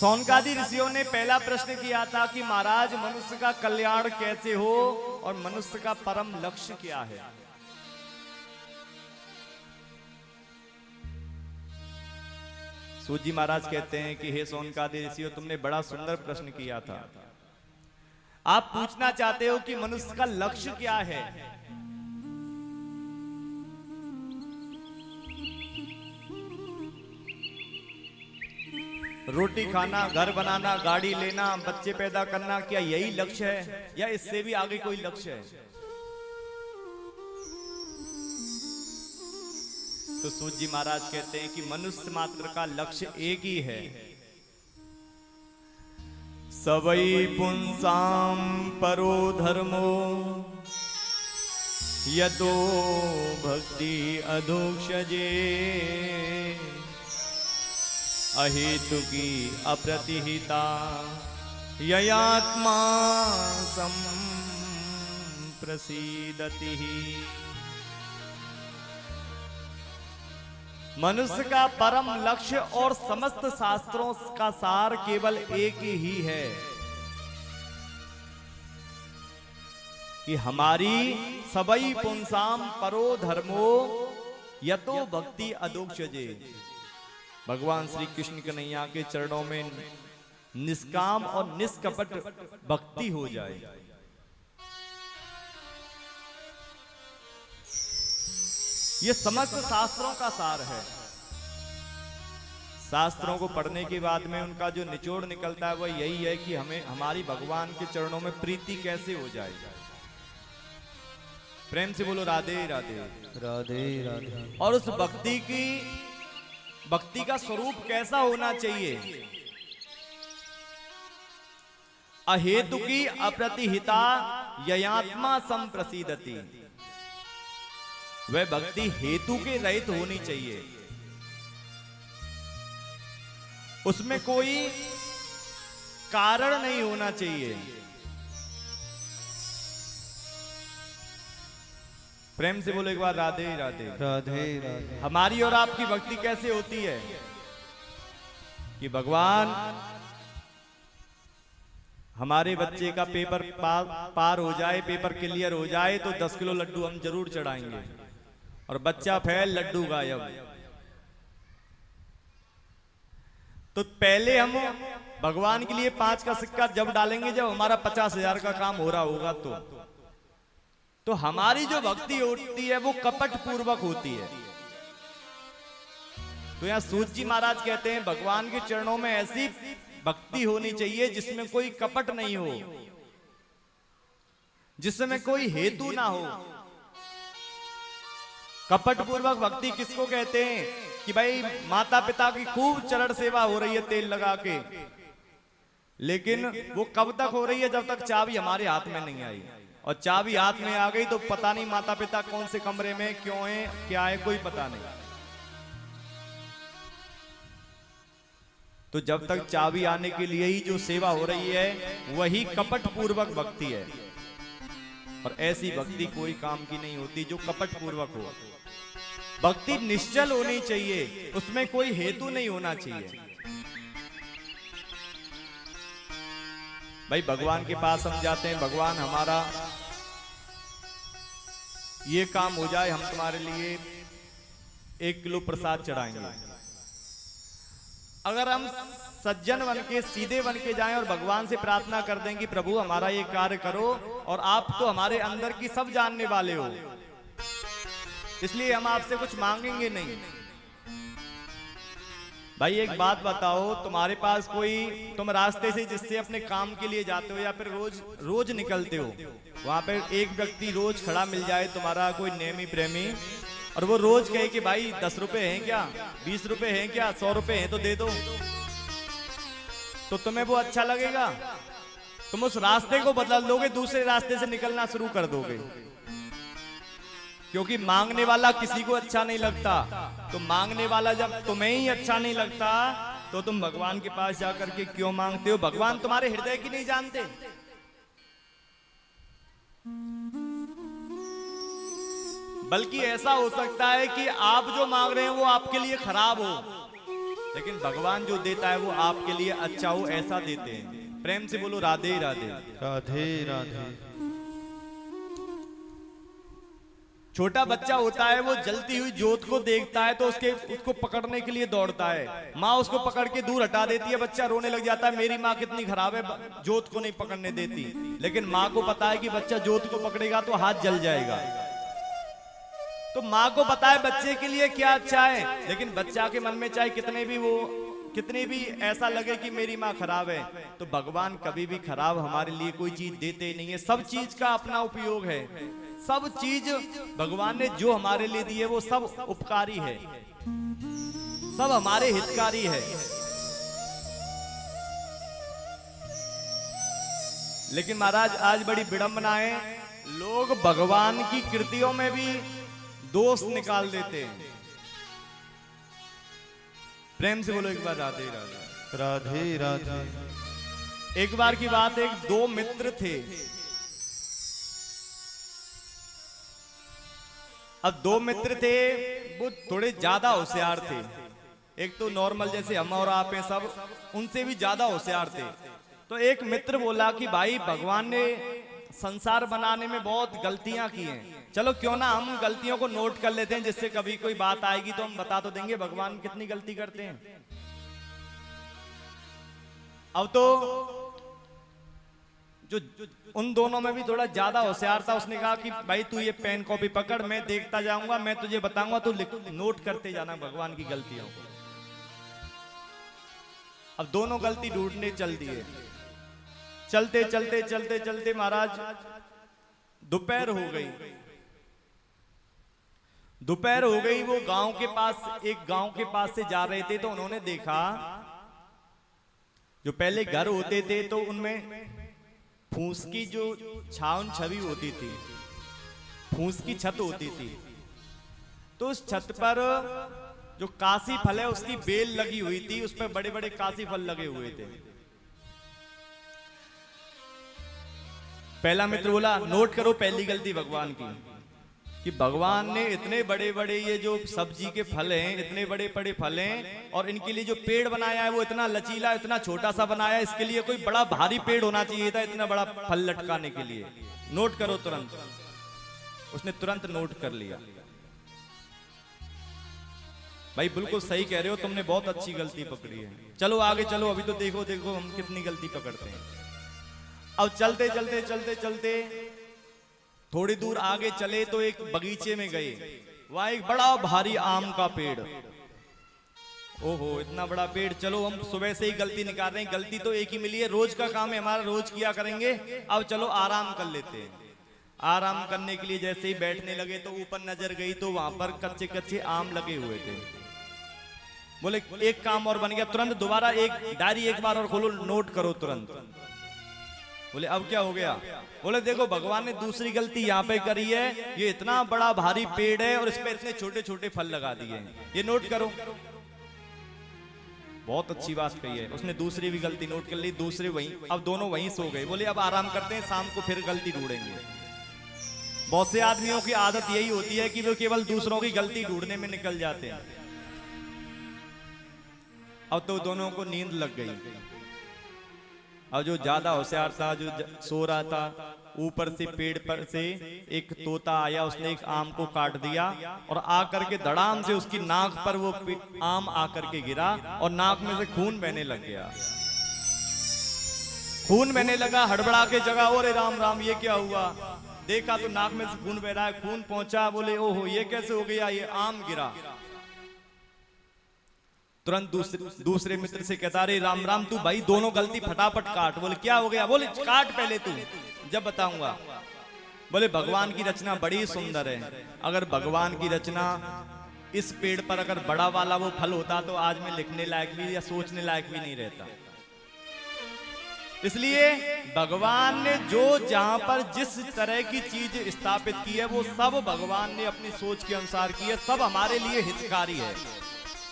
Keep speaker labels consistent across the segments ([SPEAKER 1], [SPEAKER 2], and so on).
[SPEAKER 1] सौनकादि ऋषियों ने पहला प्रश्न किया था कि महाराज मनुष्य का कल्याण कैसे हो और मनुष्य का परम लक्ष्य क्या है। सूत जी महाराज कहते हैं कि हे सौनकादि ऋषियों, तुमने बड़ा सुंदर प्रश्न किया था। आप पूछना चाहते हो कि मनुष्य का लक्ष्य क्या है। रोटी खाना, घर बनाना, गाड़ी लेना, बच्चे पैदा करना, क्या यही लक्ष्य है या इससे भी आगे कोई लक्ष्य है? तो सूत जी महाराज कहते हैं कि मनुष्य मात्र का लक्ष्य एक ही है। सबई पुंसाम परो धर्मो यदो भक्ति अधोक्षजे अहेतुकी अप्रतिहिता ययात्मा संप्रसीदति। मनुष्य का परम लक्ष्य और समस्त शास्त्रों का सार केवल एक ही है कि हमारी सबई पुंसाम परो धर्मो यतो भक्ति अधोक्षजे। भगवान श्री कृष्ण कन्हैया के चरणों में निष्काम और निष्कपट भक्ति हो जाए। ये समस्त शास्त्रों का सार है। शास्त्रों को पढ़ने के बाद में उनका जो निचोड़ निकलता है वह यही है कि हमें हमारी भगवान के चरणों में प्रीति कैसे हो जाए। प्रेम से बोलो राधे राधे
[SPEAKER 2] राधे राधे।
[SPEAKER 1] और उस भक्ति का स्वरूप कैसा होना चाहिए। अहेतुकी अप्रतिहिता ययात्मा संप्रसीदति। वह भक्ति हेतु के रहित होनी चाहिए। उसमें कोई कारण नहीं होना चाहिए। प्रेम से बोलो एक बार राधे राधे
[SPEAKER 2] राधे राधे।
[SPEAKER 1] हमारी और आपकी भक्ति कैसे होती है कि भगवान हमारे बच्चे का पेपर पार हो जाए, पेपर क्लियर हो जाए तो 10 किलो लड्डू हम जरूर चढ़ाएंगे और बच्चा फेल लड्डू गायब। तो पहले हम भगवान के लिए 5 का सिक्का जब डालेंगे जब हमारा 50,000 का काम हो रहा होगा। तो हमारी जो भक्ति होती है वो कपट पूर्वक होती है। तो यहां सूत जी महाराज कहते हैं भगवान के चरणों में ऐसी भक्ति होनी चाहिए जिसमें कोई कपट नहीं हो, जिसमें कोई हेतु ना हो। कपट पूर्वक भक्ति किसको कहते हैं कि भाई माता पिता की खूब चरण सेवा हो रही है तेल लगा के, लेकिन वो कब तक हो रही है जब तक चाबी हमारे हाथ में नहीं आई। और चाबी हाथ में आ गई तो पता नहीं माता पिता कौन से कमरे में क्यों है, क्या है, कोई पता नहीं। तो जब तक चाबी आने के लिए ही जो सेवा हो रही है वही कपट पूर्वक भक्ति है। और ऐसी भक्ति कोई काम की नहीं होती जो कपट पूर्वक हो। भक्ति निश्चल होनी चाहिए, उसमें कोई हेतु नहीं होना चाहिए। भाई भगवान के पास हम जाते हैं, भगवान हमारा ये काम हो जाए, हम तुम्हारे लिए 1 किलो प्रसाद चढ़ाएंगे। अगर हम सज्जन बन के सीधे बन के जाएं और भगवान से प्रार्थना कर दें कि प्रभु हमारा ये कार्य करो, और आप तो हमारे अंदर की सब जानने वाले हो, इसलिए हम आपसे कुछ मांगेंगे नहीं। भाई एक बात बताओ, तुम्हारे पास कोई, तुम रास्ते से जिससे अपने काम के लिए जाते हो या फिर रोज निकलते हो, वहां पे एक व्यक्ति रोज खड़ा मिल जाए तुम्हारा कोई नेमी प्रेमी, और वो रोज कहे कि भाई 10 रुपए हैं क्या, 20 रुपए हैं क्या, 100 रुपए हैं तो दे दो, तो तुम्हें वो अच्छा लगेगा? तुम उस रास्ते को बदल दोगे, दूसरे रास्ते से निकलना शुरू कर दोगे। क्योंकि मांगने वाला किसी को अच्छा नहीं लगता। तो मांगने वाला जब तुम्हें ही अच्छा नहीं लगता तो तुम भगवान के पास जाकर के क्यों मांगते हो? भगवान तुम्हारे हृदय की नहीं जानते? बल्कि ऐसा हो सकता है कि आप जो मांग रहे हैं वो आपके लिए खराब हो, लेकिन भगवान जो देता है वो आपके लिए अच्छा हो ऐसा देते हैं। प्रेम से बोलो राधे राधे।
[SPEAKER 2] राधे राधे।
[SPEAKER 1] छोटा बच्चा होता है वो जलती हुई जोत को देखता है तो उसको पकड़ने के लिए दौड़ता है। माँ उसको पकड़ के दूर हटा देती है, बच्चा रोने लग जाता है, मेरी माँ कितनी खराब है, जोत को नहीं पकड़ने देती। लेकिन माँ को पता है कि बच्चा जोत को पकड़ेगा तो हाथ जल जाएगा। तो माँ को पता है बच्चे के लिए क्या अच्छा है, लेकिन बच्चा के मन में चाहे कितने भी ऐसा लगे कि मेरी माँ खराब है, तो भगवान कभी भी खराब हमारे लिए कोई चीज देते ही नहीं है। सब चीज का अपना उपयोग है। सब चीज भगवान ने जो हमारे लिए दी है वो सब उपकारी है, सब हमारे हितकारी है। लेकिन महाराज आज बड़ी विडंबना है, लोग भगवान की कृतियों में भी दोष निकाल देते हैं। प्रेम से बोलो एक बार राधे राधे।
[SPEAKER 2] राधे राधे।
[SPEAKER 1] एक बार की बात है, दो मित्र थे। अब दो मित्र थे, वो थोड़े ज्यादा होशियार थे। एक तो नॉर्मल जैसे हम और आप हैं सब, उनसे भी ज्यादा होशियार थे। तो एक मित्र बोला कि भाई भगवान ने संसार बनाने में बहुत गलतियां की हैं, चलो क्यों ना हम गलतियों को नोट कर लेते हैं, जिससे कभी कोई बात आएगी तो हम बता तो देंगे भगवान कितनी गलती करते हैं। अब तो जो उन दोनों में भी थोड़ा ज्यादा होशियार था, उसने कहा कि भाई तू ये पेन कॉपी पकड़, मैं देखता जाऊंगा, मैं तुझे बताऊंगा, तू नोट करते जाना भगवान की गलतियों को। अब दोनों गलती ढूंढने चल दिए। चलते चलते चलते चलते महाराज दोपहर हो गई। दोपहर हो गई, वो एक गांव के पास से जा रहे थे, तो उन्होंने देखा जो पहले घर होते थे तो उनमें फूस की जो छावन छवि होती थी, फूस की छत होती थी, तो उस छत पर जो काशी फल है उसकी बेल लगी हुई थी, उस पर बड़े बड़े काशी फल लगे हुए थे। पहला मित्र बोला नोट करो पहली गलती भगवान की, कि भगवान ने इतने बड़े बड़े ये जो सब्जी के फल हैं, इतने बड़े बड़े फल हैं, और इनके लिए जो पेड़ बनाया है वो इतना लचीला, इतना छोटा सा बनाया है, इसके लिए कोई बड़ा भारी पेड़ होना चाहिए था इतना बड़ा फल लटकाने के लिए। नोट करो तुरंत। उसने तुरंत नोट कर लिया। भाई बिल्कुल सही कह रहे हो, तुमने बहुत अच्छी गलती पकड़ी है, चलो आगे चलो, अभी तो देखो देखो हम कितनी गलती पकड़ते हैं। अब चलते चलते चलते चलते थोड़ी दूर आगे चले तो एक बगीचे में गए, वहां एक बड़ा भारी आम का पेड़। ओहो इतना बड़ा पेड़, चलो हम सुबह से ही गलती निकाल रहे हैं, गलती तो एक ही मिली है, रोज का काम है हमारा, रोज किया करेंगे, अब चलो आराम कर लेते हैं। आराम करने के लिए जैसे ही बैठने लगे तो ऊपर नजर गई तो वहां पर कच्चे कच्चे आम लगे हुए थे। बोले एक काम और बन गया, तुरंत दोबारा एक डायरी एक बार और खोलो, नोट करो तुरंत। बोले अब क्या हो गया? बोले देखो भगवान ने दूसरी गलती यहाँ पे करी है, ये इतना बड़ा भारी पेड़ है और इस पे इतने छोटे छोटे फल लगा दिए हैं, ये नोट करो। बहुत अच्छी बात कही है, उसने दूसरी भी गलती नोट कर ली, दूसरे वहीं, अब दोनों वहीं सो गए। बोले अब आराम करते हैं, शाम को फिर गलती ढूंढेंगे। बहुत से आदमियों की आदत यही होती है कि वो केवल दूसरों की गलती ढूंढने में निकल जाते हैं। अब तो दोनों को नींद लग गई, और जो ज्यादा होशियार था, जो सो रहा था, ऊपर से पेड़ पर से एक तोता आया, उसने एक आम को काट दिया और आकर के धड़ाम से उसकी नाक पर वो आम आकर के गिरा और नाक में से खून बहने लग गया। खून बहने लगा, हड़बड़ा के जगह, ओरे राम राम ये क्या हुआ? देखा तो नाक में से खून बह रहा है, खून पहुंचा, बोले ओहो ये कैसे हो गया, ये आम गिरा। तुरंत दूसरे मित्र से कहता रे राम राम तू भाई दोनों गलती फटाफट काट। बोले क्या हो गया? बोले काट पहले तू, जब बताऊंगा। बोले भगवान की रचना बड़ी सुंदर है, अगर भगवान की रचना इस पेड़ पर अगर बड़ा वाला वो फल होता तो आज मैं लिखने लायक भी या सोचने लायक भी नहीं रहता। इसलिए भगवान ने जो जहां पर जिस तरह की चीज स्थापित की है वो सब भगवान ने अपनी सोच के अनुसार की है, सब हमारे लिए हितकारी है।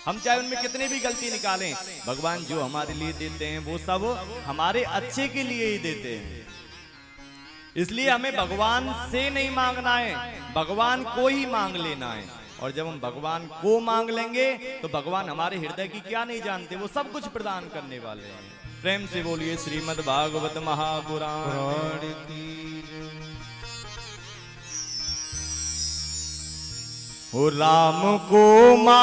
[SPEAKER 1] हम चाहे उनमें कितने भी गलती निकालें, भगवान जो हमारे लिए देते हैं वो सब हमारे अच्छे के लिए ही देते हैं। इसलिए हमें भगवान से नहीं मांगना है, भगवान को ही मांग लेना है। और जब हम भगवान को मांग लेंगे तो भगवान हमारे हृदय की क्या नहीं जानते, वो सब कुछ प्रदान करने वाले हैं। प्रेम से बोलिए श्रीमद् भागवत महापुराण।
[SPEAKER 2] पुराण की
[SPEAKER 1] हो राम को मा